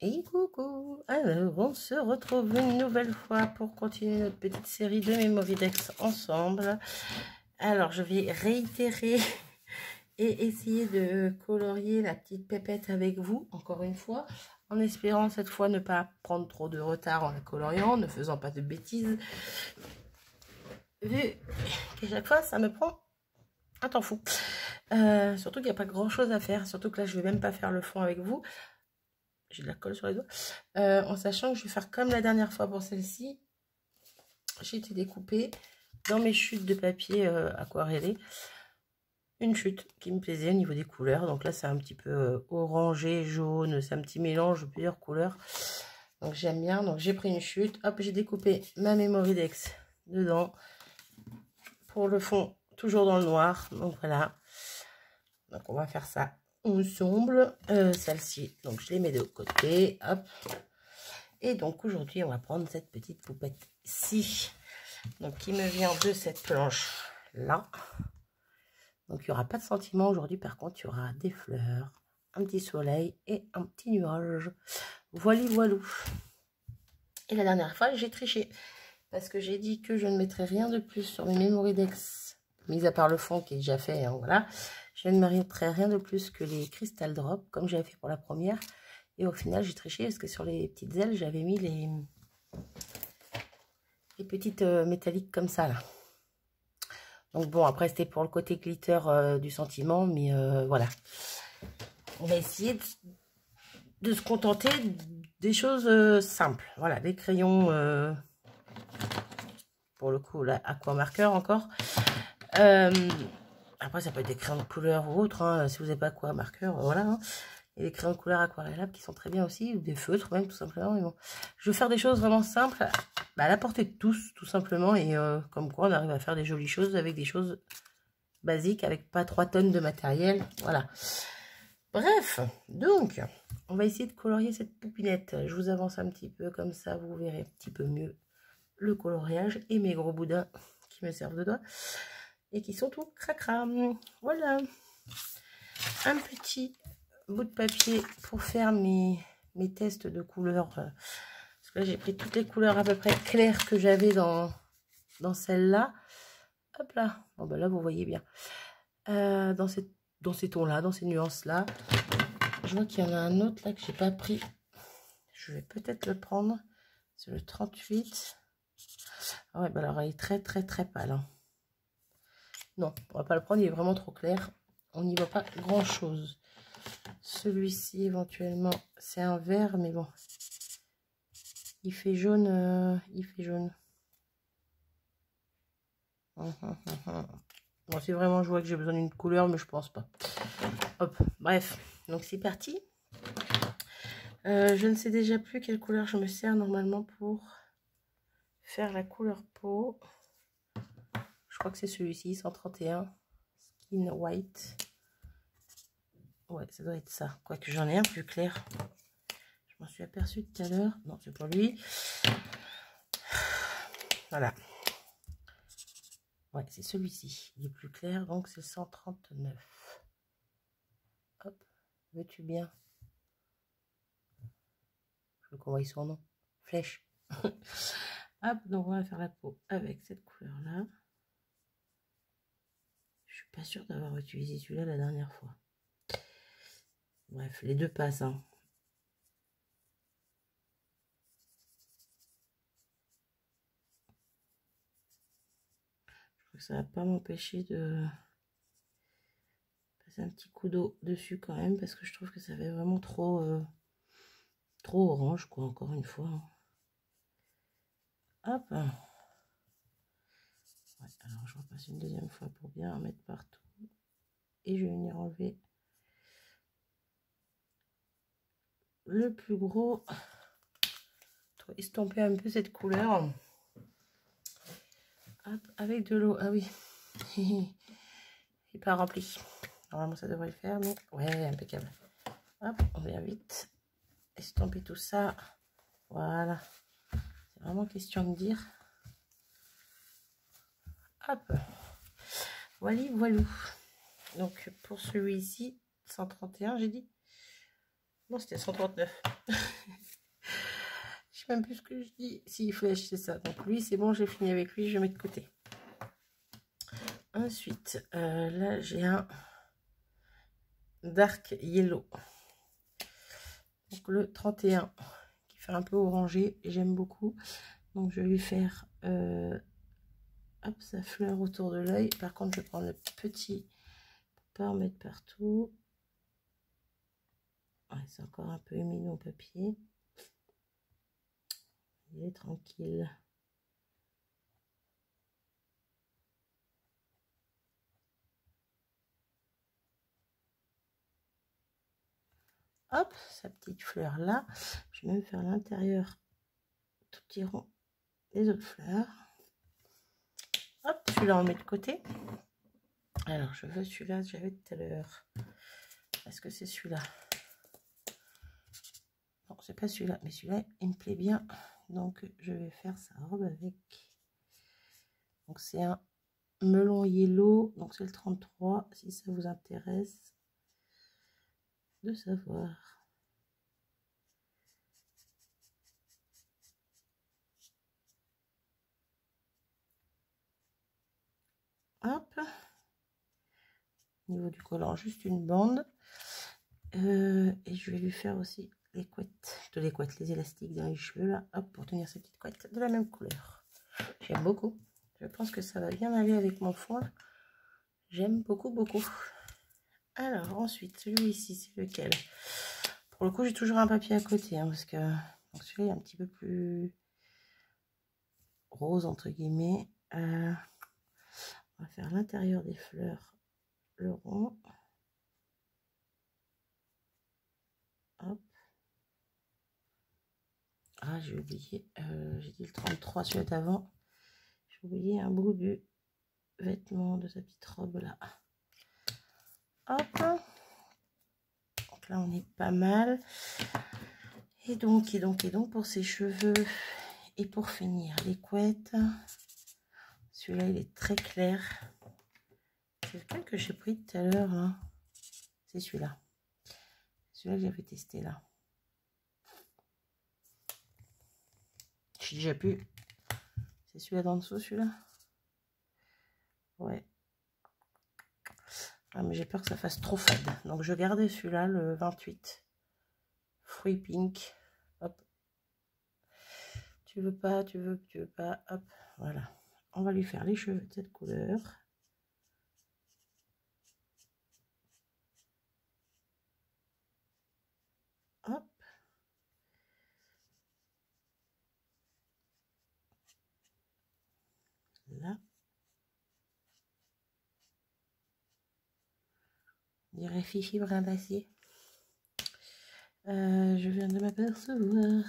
Et coucou. Alors, on se retrouve une nouvelle fois pour continuer notre petite série de Mémoridex ensemble. Alors, je vais réitérer et essayer de colorier la petite pépette avec vous, encore une fois, en espérant cette fois ne pas prendre trop de retard en la coloriant, ne faisant pas de bêtises. Vu qu'à chaque fois, ça me prend un temps fou. Surtout qu'il n'y a pas grand chose à faire, surtout que là, je vais même pas faire le fond avec vous. J'ai de la colle sur les doigts. En sachant que je vais faire comme la dernière fois pour celle-ci. J'ai été découpée dans mes chutes de papier aquarellé. Une chute qui me plaisait au niveau des couleurs. Donc là, c'est un petit peu orangé, jaune. C'est un petit mélange de plusieurs couleurs. Donc j'aime bien. Donc j'ai pris une chute. Hop, j'ai découpé ma Mémoridex dedans. Pour le fond, toujours dans le noir. Donc voilà. Donc on va faire ça ensemble. Celle-ci, donc je les mets de côté. Hop. Et donc aujourd'hui, on va prendre cette petite poupette-ci. Donc qui me vient de cette planche-là. Donc il n'y aura pas de sentiment aujourd'hui. Par contre, il y aura des fleurs, un petit soleil et un petit nuage. Voilà, voilou. Et la dernière fois, j'ai triché. Parce que j'ai dit que je ne mettrais rien de plus sur mes Mémoridex. Mis à part le fond qui est déjà fait. Hein, voilà. Je ne mettrai rien de plus que les Crystal Drop, comme j'avais fait pour la première. Et au final, j'ai triché parce que sur les petites ailes, j'avais mis les petites métalliques comme ça, là. Donc bon, après, c'était pour le côté glitter du sentiment, mais voilà. On va essayer de se contenter des choses simples. Voilà, des crayons, pour le coup, là, aquamarqueur encore. Après, ça peut être des crayons de couleur ou autre, hein, si vous n'avez pas quoi marqueur, voilà. Hein. Et des crayons de couleur aquarellables qui sont très bien aussi, ou des feutres même, tout simplement. Mais bon, je veux faire des choses vraiment simples, à la portée de tous, tout simplement. Et comme quoi, on arrive à faire des jolies choses avec des choses basiques, avec pas 3 tonnes de matériel. Voilà. Bref, donc, on va essayer de colorier cette poupinette. Je vous avance un petit peu, comme ça, vous verrez un petit peu mieux le coloriage et mes gros boudins qui me servent de doigts. Et qui sont tout cracra. Voilà. Un petit bout de papier pour faire mes tests de couleurs. Parce que là, j'ai pris toutes les couleurs à peu près claires que j'avais dans celle-là. Hop là. Bon, ben là, vous voyez bien. Dans ces tons-là, dans ces nuances-là. Je vois qu'il y en a un autre là que j'ai pas pris. Je vais peut-être le prendre. C'est le 38. Ah ouais, ben alors, il est très, très, très pâle. Hein. Non, on va pas le prendre, il est vraiment trop clair. On n'y voit pas grand chose. Celui-ci, éventuellement, c'est un vert, mais bon. Il fait jaune. Il fait jaune. Bon, si vraiment je vois que j'ai besoin d'une couleur, mais je pense pas. Hop, bref. Donc c'est parti. Je ne sais déjà plus quelle couleur je me sers normalement pour faire la couleur peau. Je crois que c'est celui-ci, 131. Skin White. Ouais, ça doit être ça. Quoique j'en ai un plus clair. Je m'en suis aperçue tout à l'heure. Non, c'est pas lui. Voilà. Ouais, c'est celui-ci. Il est plus clair, donc c'est 139. Hop, veux-tu bien? Je veux qu'on voie son nom. Flèche. Hop, donc on va faire la peau avec cette couleur-là. Je suis pas sûre d'avoir utilisé celui-là la dernière fois. Bref, les deux passent. Hein. Je crois que ça va pas m'empêcher de passer un petit coup d'eau dessus quand même, parce que je trouve que ça fait vraiment trop orange, quoi, encore une fois. Hop. Ouais, alors je repasse une deuxième fois pour bien en mettre partout. Et je vais venir enlever le plus gros. Pour estomper un peu cette couleur. Hop, avec de l'eau. Ah oui. Il n'est pas rempli. Normalement ça devrait le faire, mais ouais, impeccable. Hop, on vient vite estomper tout ça. Voilà. C'est vraiment question de dire. Hop. Voilà, voilà. Donc pour celui-ci, 131, j'ai dit. Non, c'était 139. même plus ce que je dis. Si, flèche, c'est ça. Donc lui, c'est bon, j'ai fini avec lui, je mets de côté. Ensuite, là, j'ai un Dark Yellow. Donc le 31, qui fait un peu orangé, j'aime beaucoup. Donc je vais lui faire hop, sa fleur autour de l'œil. Par contre, je vais prendre le petit pour pas en mettre partout. Ouais, c'est encore un peu humide mon papier. Il est tranquille. Hop, sa petite fleur là. Je vais même faire l'intérieur tout petit rond des autres fleurs. Hop, celui-là on le met de côté. Alors je veux celui-là que j'avais tout à l'heure. Est-ce que c'est celui-là? Non, c'est pas celui-là, mais celui-là il me plaît bien. Donc je vais faire sa robe avec. Donc c'est un melon yellow. Donc c'est le 33. Si ça vous intéresse de savoir. Hop. Au niveau du collant, juste une bande. Et je vais lui faire aussi les couettes, les élastiques dans les cheveux là, hop, pour tenir ces petites couettes de la même couleur. J'aime beaucoup. Je pense que ça va bien aller avec mon fond. J'aime beaucoup, beaucoup. Alors ensuite, celui-ci, c'est lequel? Pour le coup, j'ai toujours un papier à côté, hein, parce que celui-là est un petit peu plus rose entre guillemets. On va faire l'intérieur des fleurs, le rond. Hop. Ah, j'ai oublié, j'ai dit le 33, celui d'avant. J'ai oublié un bout du vêtement de sa petite robe là. Hop. Donc là, on est pas mal. Et donc, pour ses cheveux et pour finir, les couettes. Celui-là, il est très clair. C'est lequel que j'ai pris tout à l'heure, hein? C'est celui-là. Celui-là que j'avais testé là. J'ai déjà pu. C'est celui-là d'en dessous, celui-là. Ouais. Ah, mais j'ai peur que ça fasse trop fade. Donc je gardais celui-là, le 28. Fruit pink. Hop. Tu veux pas, tu veux pas. Hop. Voilà. On va lui faire les cheveux de cette couleur. Hop. Là. On dirait Fifi brin d'acier. Je viens de m'apercevoir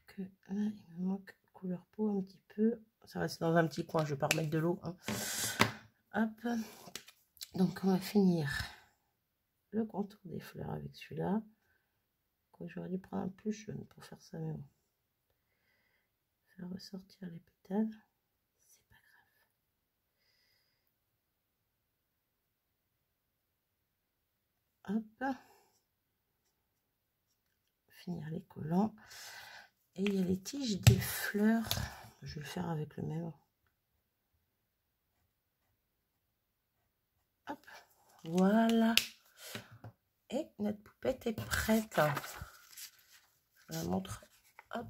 que là, il me manque couleur peau un petit peu. Ça reste dans un petit coin, je vais pas remettre de l'eau. Hein. Hop. Donc, on va finir le contour des fleurs avec celui-là. J'aurais dû prendre un plus jaune pour faire ça, mais bon. Faire ressortir les pétales. C'est pas grave. Hop. Finir les collants. Et il y a les tiges des fleurs. Je vais le faire avec le même. Hop. Voilà. Et notre poupette est prête. Je la montre. Hop.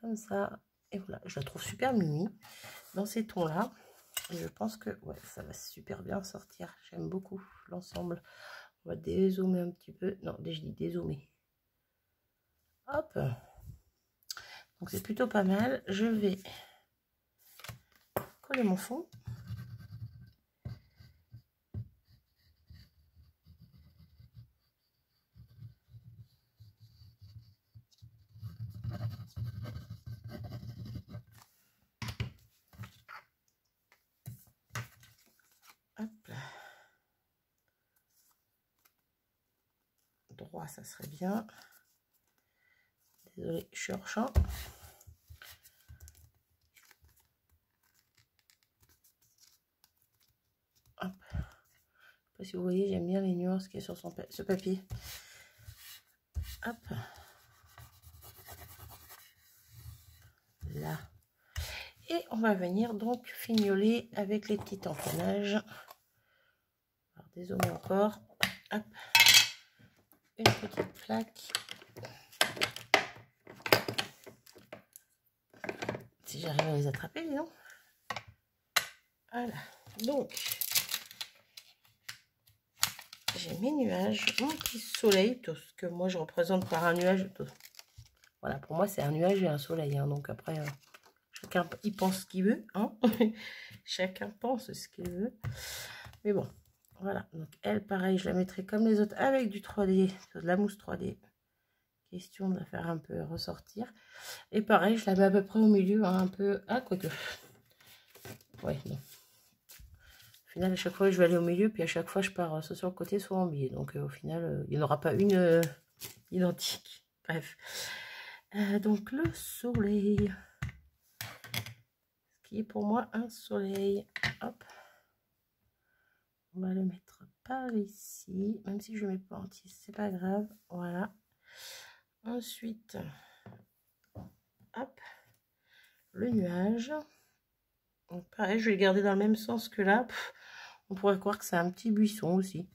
Comme ça. Et voilà. Je la trouve super mimi dans ces tons-là. Et je pense que ouais, ça va super bien sortir. J'aime beaucoup l'ensemble. On va dézoomer un petit peu. Non, je dis dézoomer. Hop. Donc c'est plutôt pas mal. Je vais coller mon fond. Hop là. Droit, ça serait bien. Désolée, je suis hors champ. Hop. Je sais pas si vous voyez, j'aime bien les nuances qu'il y a sur ce papier. Hop. Là. Et on va venir donc fignoler avec les petits tamponnages. Alors, désolé encore. Hop. Une petite plaque. Si j'arrive à les attraper, dis donc. Voilà. Donc, j'ai mes nuages, mon petit soleil, tout ce que moi je représente par un nuage. Tout. Voilà, pour moi c'est un nuage et un soleil. Hein, donc après, chacun il pense ce qu'il veut. Hein. Chacun pense ce qu'il veut. Mais bon, voilà. Donc elle, pareil, je la mettrai comme les autres avec du 3D, de la mousse 3D. Question de la faire un peu ressortir. Et pareil, je la mets à peu près au milieu, hein, un peu... Ah, quoique. Ouais, non. Au final, à chaque fois, je vais aller au milieu, puis à chaque fois, je pars soit sur le côté, soit en biais. Donc, au final, il n'y en aura pas une identique. Bref. Donc, le soleil. Ce qui est pour moi un soleil. Hop. On va le mettre par ici. Même si je ne mets pas entier, c'est pas grave. Voilà. Ensuite, hop. Le nuage. Donc, pareil, je vais le garder dans le même sens que là. On pourrait croire que c'est un petit buisson aussi.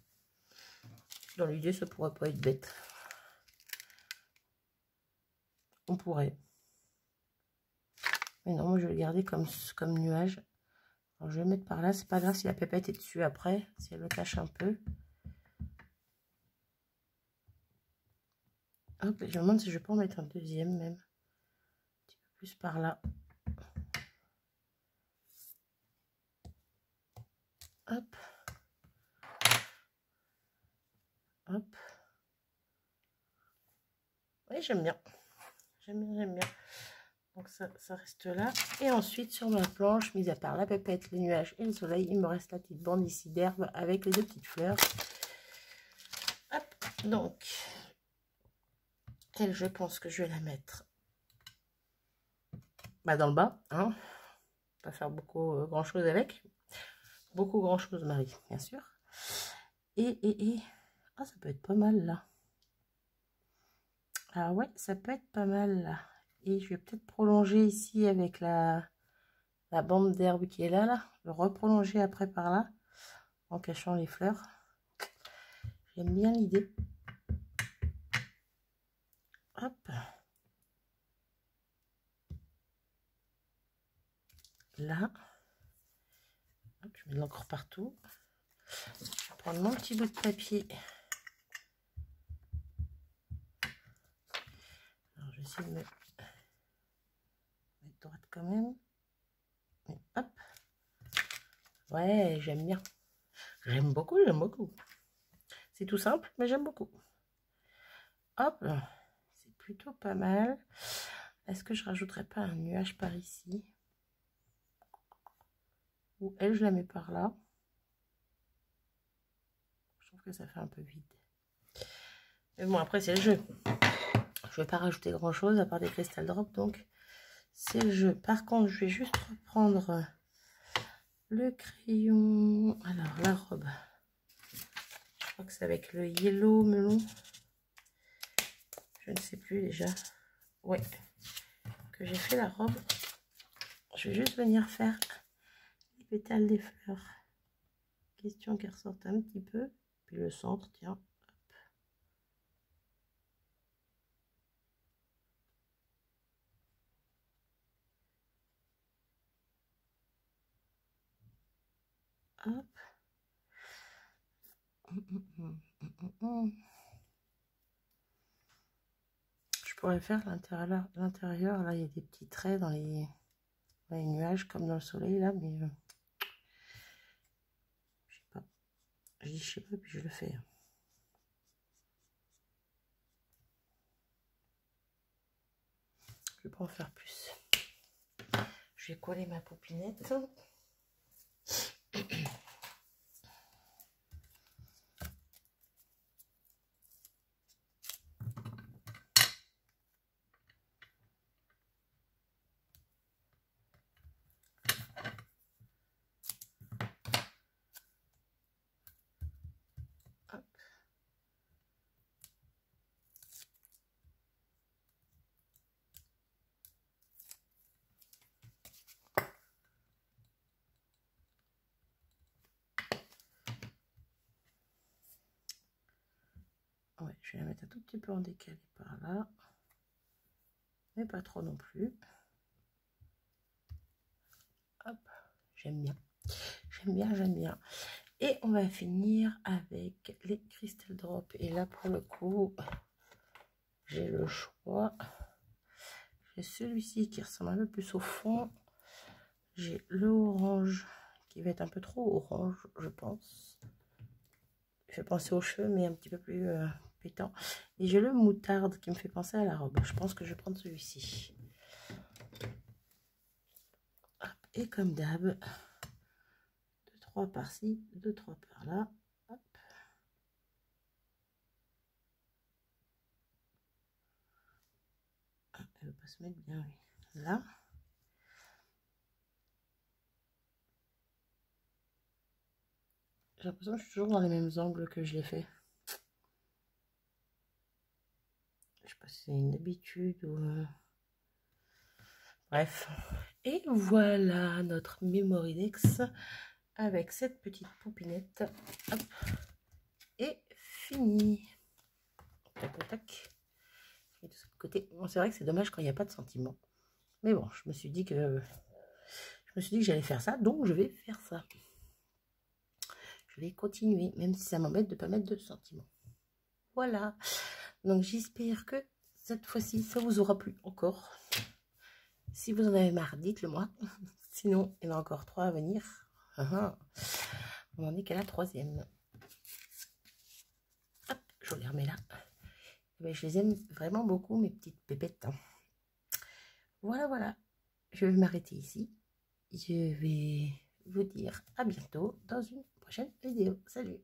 Dans l'idée, ça pourrait pas être bête. On pourrait. Mais non, moi je vais le garder comme nuage. Alors, je vais le mettre par là. C'est pas grave si la pépette est dessus après. Si elle le cache un peu. Hop, je me demande si je peux en mettre un deuxième même. Un petit peu plus par là. Hop. Hop. Oui, j'aime bien. J'aime bien, j'aime bien. Donc ça reste là. Et ensuite, sur ma planche, mis à part la pépette, le nuage et le soleil, il me reste la petite bande ici d'herbe avec les deux petites fleurs. Hop. Donc, elle, je pense que je vais la mettre dans le bas. Hein. Pas faire beaucoup grand chose avec. Beaucoup grand chose, Marie, bien sûr. Et... Ah, ça peut être pas mal là. Ah ouais, ça peut être pas mal là. Et je vais peut-être prolonger ici avec la bande d'herbe qui est là. Le reprolonger après par là. En cachant les fleurs. J'aime bien l'idée. Hop. Là. Hop, je mets de l'encre partout. Je vais prendre mon petit bout de papier. Alors, je vais essayer de mettre droite quand même. Et hop. Ouais, j'aime bien. J'aime beaucoup, j'aime beaucoup. C'est tout simple, mais j'aime beaucoup. Hop. C'est plutôt pas mal. Est-ce que je rajouterais pas un nuage par ici? Ou elle, je la mets par là. Je trouve que ça fait un peu vide. Mais bon, après, c'est le jeu. Je vais pas rajouter grand chose à part des cristal drops, donc c'est le jeu. Par contre, je vais juste reprendre le crayon. Alors, la robe. Je crois que c'est avec le yellow melon. Je ne sais plus déjà. Ouais. Que j'ai fait la robe. Je vais juste venir faire les pétales des fleurs. Question qu'elle ressorte un petit peu. Puis le centre, tiens. Hop. Je pourrais faire l'intérieur. Là, il y a des petits traits dans les nuages, comme dans le soleil, là, mais je sais pas. Je dis je sais pas, puis je le fais. Je vais pas en faire plus. Je vais coller ma poupinette. Hop. Ouais, je vais la mettre un tout petit peu en décalé par là. Mais pas trop non plus. Hop, j'aime bien. J'aime bien, j'aime bien. Et on va finir avec les Crystal Drops. Et là, pour le coup, j'ai le choix. J'ai celui-ci qui ressemble un peu plus au fond. J'ai le orange qui va être un peu trop orange, je pense. Il fait penser aux cheveux, mais un petit peu plus pétant. Et j'ai le moutarde qui me fait penser à la robe. Je pense que je vais prendre celui-ci. Et comme d'hab, 2-3 par-ci, 2-3 par-là. Hop. Ah, elle ne va pas se mettre bien, oui. Là. J'ai l'impression que je suis toujours dans les mêmes angles que je l'ai fait. Je sais pas si c'est une habitude ou... Bref. Et voilà notre Memorydex avec cette petite poupinette. Hop. Et fini. Tac, tac. Et de ce côté. Bon, c'est vrai que c'est dommage quand il n'y a pas de sentiment. Mais bon, je me suis dit que j'allais faire ça, donc je vais faire ça. Je vais continuer, même si ça m'embête de ne pas mettre de sentiments. Voilà. Donc j'espère que cette fois-ci, ça vous aura plu encore. Si vous en avez marre, dites-le moi. Sinon, il y en a encore 3 à venir. On en est qu'à la 3e. Hop, je les remets là. Mais je les aime vraiment beaucoup, mes petites pépettes. Voilà, voilà. Je vais m'arrêter ici. Je vais vous dire à bientôt dans une prochaine vidéo. Salut!